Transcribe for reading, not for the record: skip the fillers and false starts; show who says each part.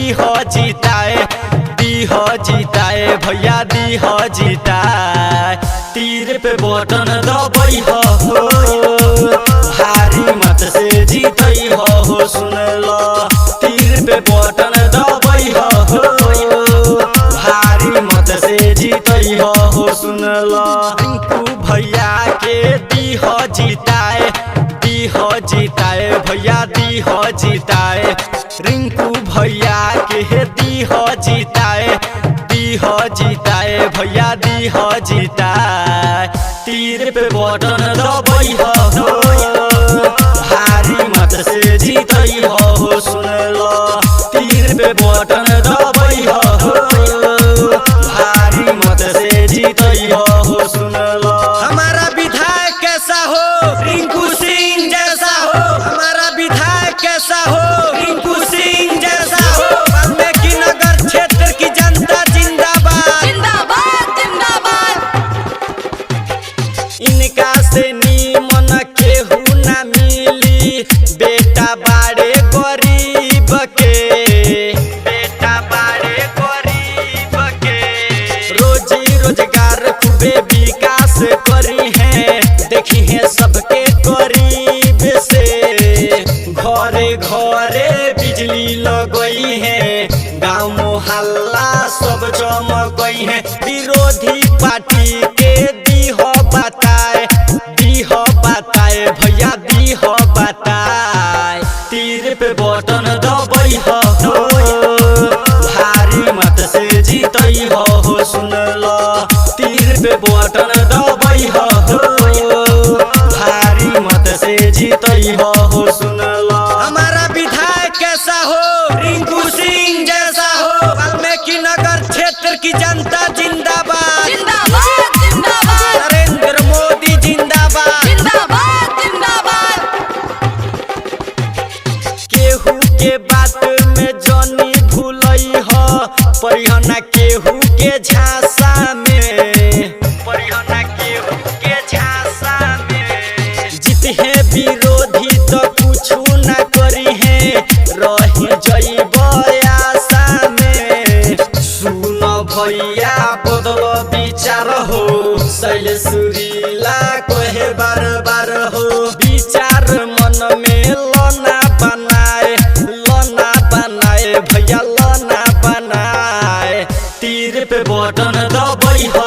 Speaker 1: दी हो जीताए भैया दी हो जीताए। तीर पे बटन दबाई हो भारी मत से जीतई हो सुन लो। तीर पे बटन दबाई हो भारी मत से जीतई हो सुन लो। रिंकू भैया के दी हो जीताए भैया दी हो जीताए। रिंकू भैया के दी हो जीताए भैया दी हो जीताए। तीर पे बटन दबाई हो भारी मत से जीतई हो सुन लो। तीर पे बटन दबाई हो भारी मत से जीतई हो सुन लो।
Speaker 2: हमारा विधायक कैसा हो रिंकू सिंह जैसा हो, हमारा विधायक कैसा हो रिंकू सिंह जैसा हो। वाल्मीकि नगर क्षेत्र की जनता जिंदाबाद
Speaker 3: जिंदाबाद जिंदाबाद।
Speaker 1: इनका से नीमन केहू ना मिली, बेटा बाड़े गरीब के रोजी रोजगार खूबे विकास करी है, देखी है सबके करीब से। घरे घरे बिजली लगई है, गाँव मोहल्ला सब जमगई है। विरोधी पार्टी के दी हो बताए भैया दी हो बताए। तीर पे बटन दबाई हो भारी मत से जीतई हो सुन लो। तीर पे बटन दबाई हो भारी मत से जीतई हो सुन लो।
Speaker 2: हमारा विधायक कैसा हो रिंकू सिंह जैसा हो। वाल्मीकि नगर क्षेत्र की जनता जिंदाबाद
Speaker 3: जिंदाबाद जिंदाबाद।
Speaker 2: नरेंद्र मोदी जिंदाबाद
Speaker 3: जिंदाबाद जिंदाबाद।
Speaker 1: केहू के बात में जनी भूलई हो, परिहना केहू के झांसा में जीत है विरोधी तो कुछ ना करी है, रही जइब आशा में। सुन भैया बदल विचार हो, शैलेशुरीला कहे बार बार हो। विचार मन में लना बनाए भैया लना बनाए। तीर पे बटन दबाई हो